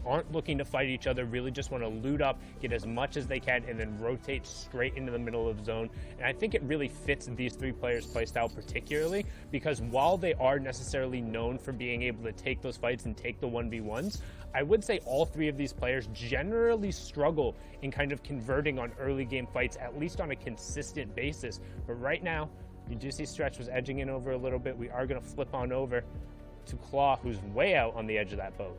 aren't looking to fight each other, really just want to loot up, get as much as they can, and then rotate straight into the middle of zone. And I think it really fits these three players' playstyle particularly, because while they are necessarily known for being able to take those fights and take the 1v1s, I would say all three of these players generally struggle in kind of converting on early game fights, at least on a consistent basis. But right now, you do see Stretch was edging in over a little bit. We are going to flip on over to Claw, who's way out on the edge of that boat.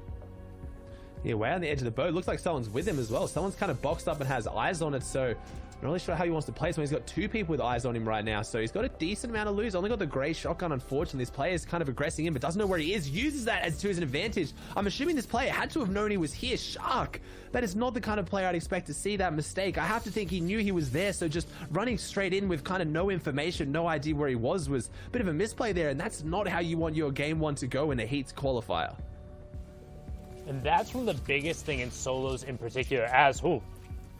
Yeah, way on the edge of the boat. Looks like someone's with him as well. Someone's kind of boxed up and has eyes on it, so not really sure how he wants to play this one. He's got two people with eyes on him right now, so he's got a decent amount of loot. Only got the grey shotgun, unfortunately. This player is kind of aggressing him, but doesn't know where he is. Uses that as to his advantage. I'm assuming this player had to have known he was here. Shark! That is not the kind of player I'd expect to see that mistake. I have to think he knew he was there, so just running straight in with kind of no information, no idea where he was a bit of a misplay there, and that's not how you want your game one to go in a Heats qualifier. And that's one of the biggest thing in solos in particular, as,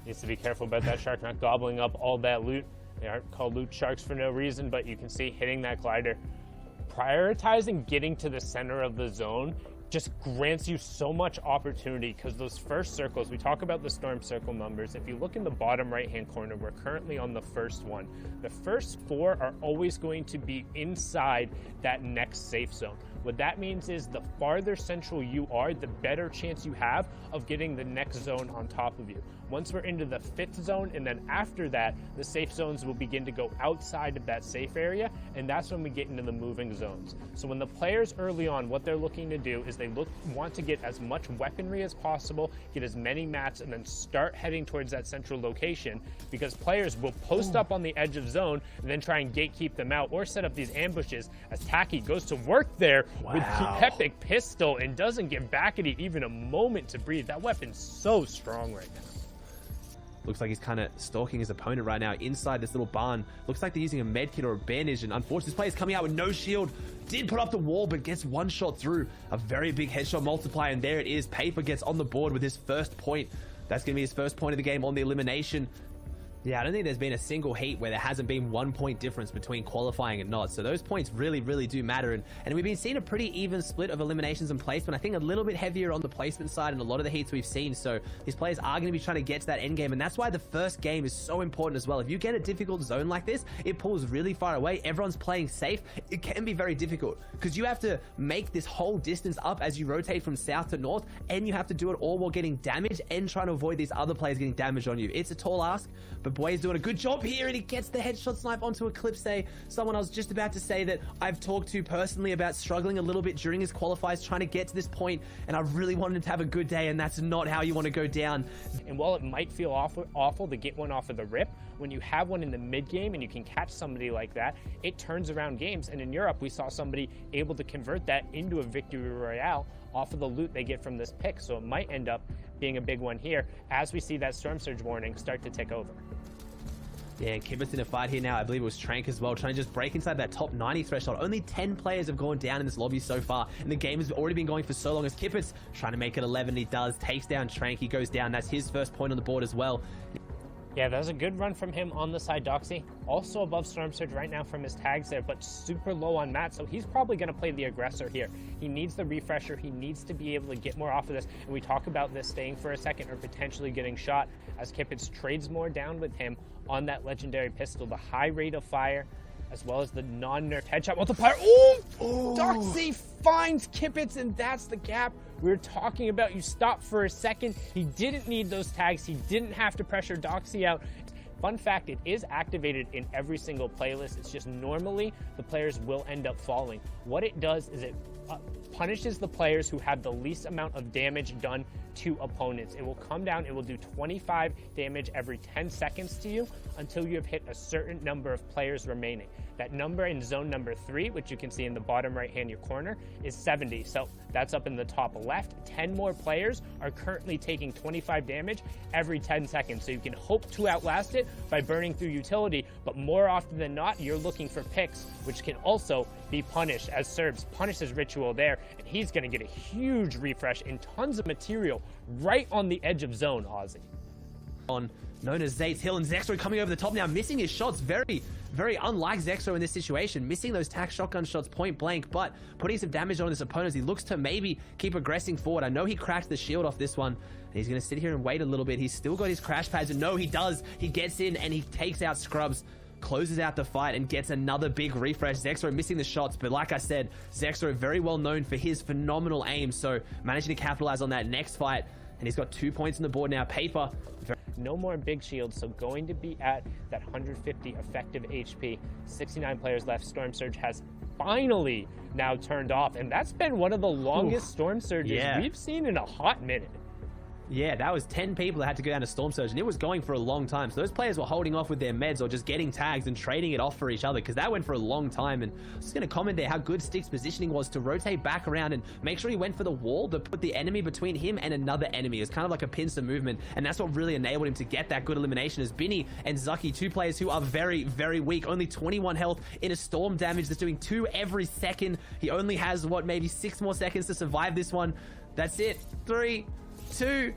needs to be careful about that shark not gobbling up all that loot. They aren't called loot sharks for no reason, but you can see hitting that glider. Prioritizing getting to the center of the zone just grants you so much opportunity, because those first circles, we talk about the storm circle numbers. If you look in the bottom right hand corner, we're currently on the first one. The first four are always going to be inside that next safe zone. What that means is the farther central you are, the better chance you have of getting the next zone on top of you. Once we're into the fifth zone, and then after that, the safe zones will begin to go outside of that safe area, and that's when we get into the moving zones. So when the players early on, what they're looking to do is they want to get as much weaponry as possible, get as many mats, and then start heading towards that central location, because players will post up on the edge of zone and then try and gatekeep them out or set up these ambushes, as Tacky goes to work there with the epic pistol and doesn't give Backety even a moment to breathe. That weapon's so strong right now. Looks like he's kind of stalking his opponent right now inside this little barn. Looks like they're using a med kit or a bandage, and unfortunately this player's coming out with no shield. Did put up the wall, but gets one shot through. A very big headshot multiplier, and there it is. Paper gets on the board with his first point. That's going to be his first point of the game on the elimination. Yeah, I don't think there's been a single heat where there hasn't been 1 point difference between qualifying and not. So those points really, really do matter. And we've been seeing a pretty even split of eliminations and placement. I think a little bit heavier on the placement side in a lot of the heats we've seen. So these players are going to be trying to get to that end game. And that's why the first game is so important as well. If you get a difficult zone like this, it pulls really far away. Everyone's playing safe. It can be very difficult because you have to make this whole distance up as you rotate from south to north. And you have to do it all while getting damaged and trying to avoid these other players getting damaged on you. It's a tall ask, but Boy's doing a good job here, and he gets the headshot snipe onto Eclipse. Someone I was just about to say that I've talked to personally about struggling a little bit during his qualifiers trying to get to this point, and I really wanted him to have a good day, and that's not how you want to go down. And while it might feel awful to get one off of the rip, when you have one in the mid game and you can catch somebody like that, it turns around games. And in Europe, we saw somebody able to convert that into a victory royale off of the loot they get from this pick. So it might end up being a big one here as we see that storm surge warning start to tick over. Yeah, Kibit's in a fight here now. I believe it was Trank as well, trying to just break inside that top 90 threshold. Only 10 players have gone down in this lobby so far, and the game has already been going for so long as Kibit's trying to make it 11. He does, takes down Trank, he goes down. That's his first point on the board as well. Yeah, that was a good run from him on the side, Doxy. Also above Storm Surge right now from his tags there, but super low on Matt, so he's probably going to play the aggressor here. He needs the refresher. He needs to be able to get more off of this, and we talk about this staying for a second or potentially getting shot as Kipitz trades more down with him on that legendary pistol. The high rate of fire, as well as the non-nerf headshot multiplier. Oh! Doxy finds Kipitz, and that's the gap we were talking about. You stopped for a second. He didn't need those tags. He didn't have to pressure Doxy out. Fun fact, it is activated in every single playlist. It's just normally the players will end up falling. What it does is it punishes the players who have the least amount of damage done to opponents. It will come down, it will do 25 damage every 10 seconds to you until you have hit a certain number of players remaining. That number in zone number 3, which you can see in the bottom right hand corner, is 70. So that's up in the top left. 10 more players are currently taking 25 damage every 10 seconds. So you can hope to outlast it by burning through utility, but more often than not, you're looking for picks, which can also be punished, as Serbs punishes Ritual there, and he's going to get a huge refresh and tons of material right on the edge of zone, Aussie. on known as Zate's Hill, and Zexro coming over the top now, missing his shots. Very unlike Zexro in this situation, missing those tack shotgun shots point blank, but putting some damage on his opponent as he looks to maybe keep aggressing forward. I know he cracked the shield off this one, and he's going to sit here and wait a little bit. He's still got his crash pads, and no, he does. He gets in and he takes out Scrubs, closes out the fight, and gets another big refresh. Zexro missing the shots, but like I said, Zexro very well known for his phenomenal aim, so managing to capitalize on that next fight, and he's got 2 points on the board now. Paper. No more big shields, so going to be at that 150 effective HP. 69 players left. Storm Surge has finally now turned off, and that's been one of the longest Storm Surges we've seen in a hot minute. Yeah, that was 10 people that had to go down to Storm Surge, and it was going for a long time. So those players were holding off with their meds or just getting tags and trading it off for each other, because that went for a long time. And I was just going to comment there how good Stick's positioning was to rotate back around and make sure he went for the wall to put the enemy between him and another enemy. It's kind of like a pincer movement, and that's what really enabled him to get that good elimination, as Binny and Zucky, two players who are very, very weak. Only 21 health in a storm damage that's doing 2 every second. He only has, what, maybe 6 more seconds to survive this one. That's it. 3, 2,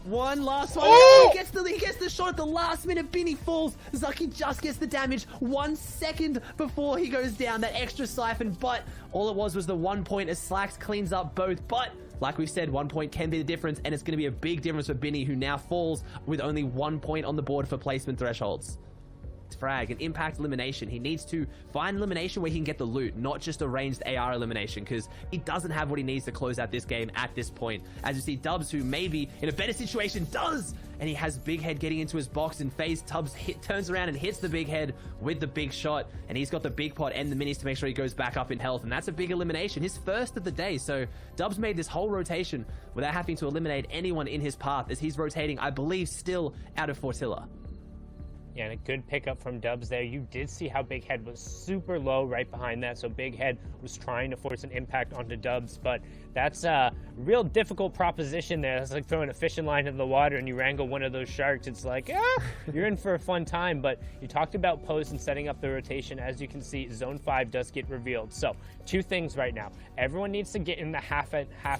1, last one. Oh! He gets the shot at the last minute. Binny falls. Zucky just gets the damage 1 second before he goes down. That extra siphon, but all it was the 1 point as Slacks cleans up both. But like we said, 1 point can be the difference, and it's going to be a big difference for Binny, who now falls with only 1 point on the board for placement thresholds. Frag, an impact elimination. He needs to find elimination where he can get the loot, not just a ranged AR elimination, because he doesn't have what he needs to close out this game at this point. As you see, Dubs, who maybe in a better situation, does, and he has Big Head getting into his box in phase. Tubbs turns around and hits the Big Head with the big shot, and he's got the big pot and the minis to make sure he goes back up in health, and that's a big elimination, his first of the day. So Dubs made this whole rotation without having to eliminate anyone in his path, as he's rotating, I believe, still out of Fortilla. Yeah, and a good pickup from Dubs there. You did see how Big Head was super low right behind that, so Big Head was trying to force an impact onto Dubs, but that's a real difficult proposition there. It's like throwing a fishing line in the water and you wrangle one of those sharks. It's like, you're in for a fun time, but you talked about post and setting up the rotation. As you can see, Zone 5 does get revealed. So, 2 things right now. Everyone needs to get in the half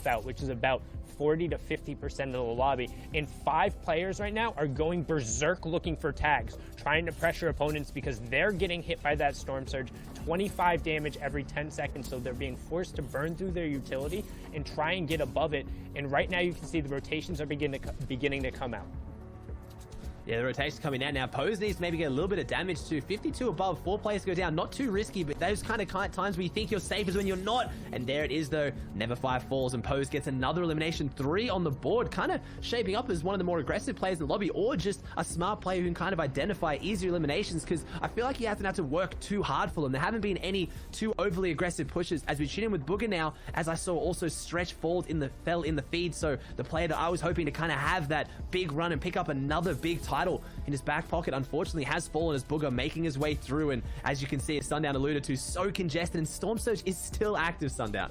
out, which is about 40 to 50% of the lobby, and 5 players right now are going berserk looking for tags, trying to pressure opponents because they're getting hit by that Storm Surge. 25 damage every 10 seconds, so they're being forced to burn through their utility and try and get above it. And right now you can see the rotations are beginning to come out. Yeah, the rotation's coming out now. Pose needs to maybe get a little bit of damage too. 52 above, 4 players go down. Not too risky, but those kind of times where you think you're safe is when you're not. And there it is though. Never 5 falls, and Pose gets another elimination. 3 on the board, kind of shaping up as one of the more aggressive players in the lobby, or just a smart player who can kind of identify easier eliminations, because I feel like he hasn't had to work too hard for them. There haven't been any too overly aggressive pushes. As we shoot in with Booger now, as I saw also Stretch fell in the feed, so the player that I was hoping to kind of have that big run and pick up another big title in his back pocket, unfortunately has fallen as Booger making his way through. And as you can see, as Sundown alluded to, so congested, and Storm Surge is still active. Sundown,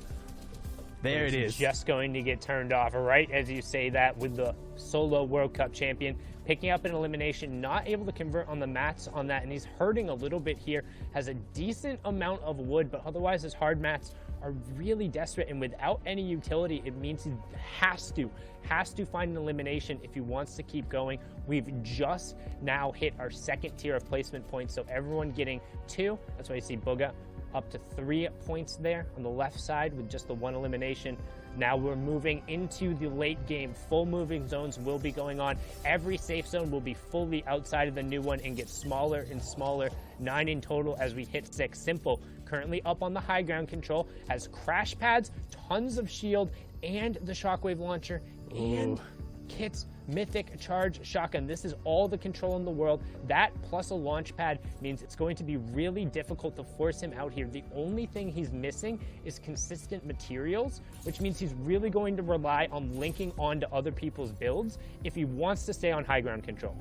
there it is, just going to get turned off right as you say that, with the solo World Cup champion picking up an elimination, not able to convert on the mats on that, and he's hurting a little bit here. Has a decent amount of wood, but otherwise his hard mats are really desperate, and without any utility, it means he has to find an elimination if he wants to keep going. We've just now hit our 2nd tier of placement points, so everyone getting 2. That's why you see Booga up to 3 points there on the left side with just the 1 elimination. Now we're moving into the late game. Full moving zones will be going on. Every safe zone will be fully outside of the new one and get smaller and smaller. 9 in total as we hit 6. Simple, currently up on the high ground control, has crash pads, tons of shield, and the shockwave launcher, and Kit's mythic charge shotgun. This is all the control in the world. That plus a launch pad means it's going to be really difficult to force him out here. The only thing he's missing is consistent materials, which means he's really going to rely on linking onto other people's builds if he wants to stay on high ground control.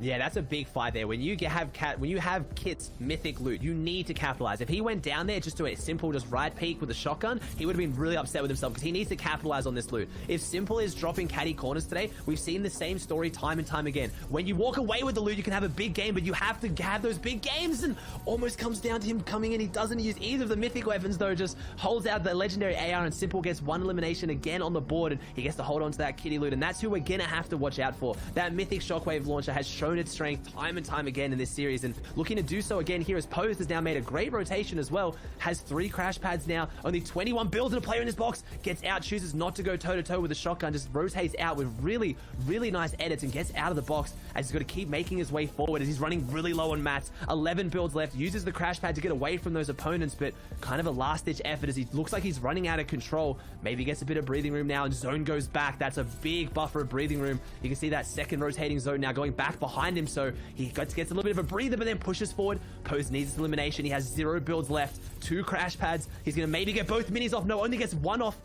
Yeah, that's a big fight there. When you have Kit's mythic loot, you need to capitalize. If he went down there just to a simple just right peek with a shotgun, he would have been really upset with himself because he needs to capitalize on this loot. If Simple is dropping caddy corners today, we've seen the same story time and time again. When you walk away with the loot, you can have a big game, but you have to have those big games, and almost comes down to him coming in. He doesn't use either of the mythic weapons though, just holds out the legendary AR, and Simple gets one elimination again on the board, and he gets to hold on to that kitty loot, and that's who we're gonna have to watch out for. That mythic shockwave launcher has shown its strength time and time again in this series, and looking to do so again here as Pose has now made a great rotation as well. Has 3 crash pads now, only 21 builds and a player in his box. Gets out, chooses not to go toe-to-toe with a shotgun, just rotates out with really, really nice edits and gets out of the box as he's got to keep making his way forward as he's running really low on mats. 11 builds left, uses the crash pad to get away from those opponents, but kind of a last-ditch effort as he looks like he's running out of control. Maybe gets a bit of breathing room now, and zone goes back. That's a big buffer of breathing room. You can see that second rotating zone now going back behind him, so he gets a little bit of a breather, but then pushes forward. Pose needs his elimination. He has 0 builds left, 2 crash pads. He's going to maybe get both minis off. No, only gets 1 off.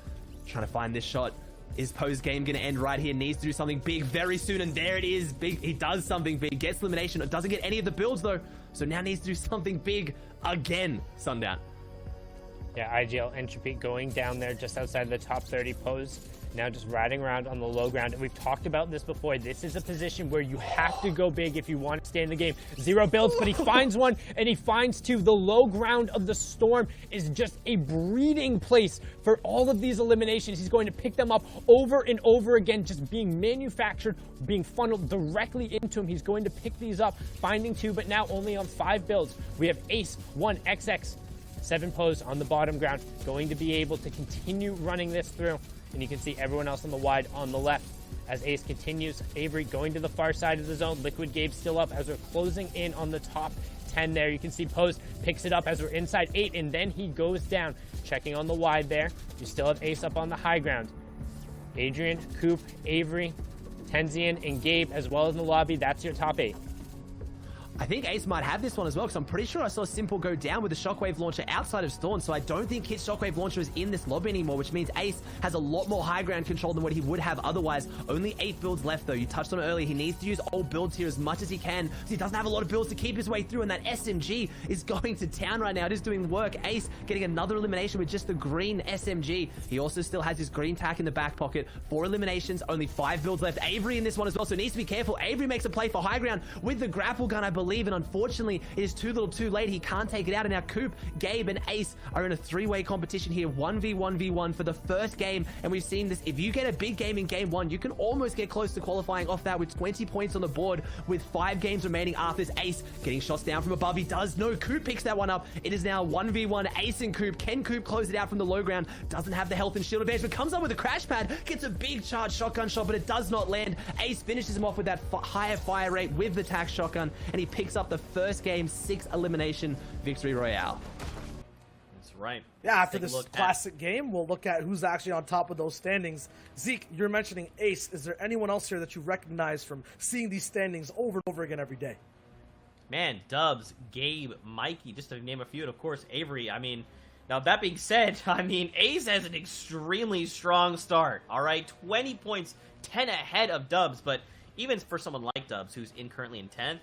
Trying to find this shot. Is Pose game going to end right here? Needs to do something big very soon, and there it is. Big. He does something big. Gets elimination. Doesn't get any of the builds, though. So now needs to do something big again, Sundown. Yeah, IGL Entropy going down there just outside the top 30 Pose. Now just riding around on the low ground. And we've talked about this before. This is a position where you have to go big if you want to stay in the game. 0 builds, but he finds one and he finds 2. The low ground of the Storm is just a breeding place for all of these eliminations. He's going to pick them up over and over again, just being manufactured, being funneled directly into him. He's going to pick these up, finding 2, but now only on 5 builds. We have Ace, 1, XX, 7 Pose on the bottom ground, going to be able to continue running this through. And you can see everyone else on the wide on the left as Ace continues. Avery going to the far side of the zone. Liquid Gabe still up as we're closing in on the top 10 there. You can see Pose picks it up as we're inside 8, and then he goes down. Checking on the wide there. You still have Ace up on the high ground. Adrian, Coop, Avery, Tenzian, and Gabe as well as in the lobby. That's your top 8. I think Ace might have this one as well, because I'm pretty sure I saw Simple go down with the Shockwave Launcher outside of Storm, so I don't think Kit's Shockwave Launcher is in this lobby anymore, which means Ace has a lot more high ground control than what he would have otherwise. Only 8 builds left, though. You touched on it earlier. He needs to use old builds here as much as he can, because he doesn't have a lot of builds to keep his way through, and that SMG is going to town right now. It is doing work. Ace getting another elimination with just the green SMG. He also still has his green tack in the back pocket. 4 eliminations, only 5 builds left. Avery in this one as well, so he needs to be careful. Avery makes a play for high ground with the grapple gun, I believe, and unfortunately, it is too little too late. He can't take it out, and now Coop, Gabe, and Ace are in a 3-way competition here. 1v1v1 for the first game, and we've seen this. If you get a big game in game 1, you can almost get close to qualifying off that with 20 points on the board with 5 games remaining after this. Ace getting shots down from above. He does. No, Coop picks that one up. It is now 1v1 Ace and Coop. Can Coop close it out from the low ground? Doesn't have the health and shield advantage, but comes up with a crash pad. Gets a big charge shotgun shot, but it does not land. Ace finishes him off with that higher fire rate with the tac shotgun, and he picks up the first game 6 elimination victory royale. That's right. Yeah, after this classic game, we'll look at who's actually on top of those standings. Zeke, you're mentioning Ace. Is there anyone else here that you recognize from seeing these standings over and over again every day? Man, Dubs, Gabe, Mikey, just to name a few, and of course, Avery. I mean, now that being said, I mean, Ace has an extremely strong start, all right? 20 points, 10 ahead of Dubs, but even for someone like Dubs, who's currently in 10th,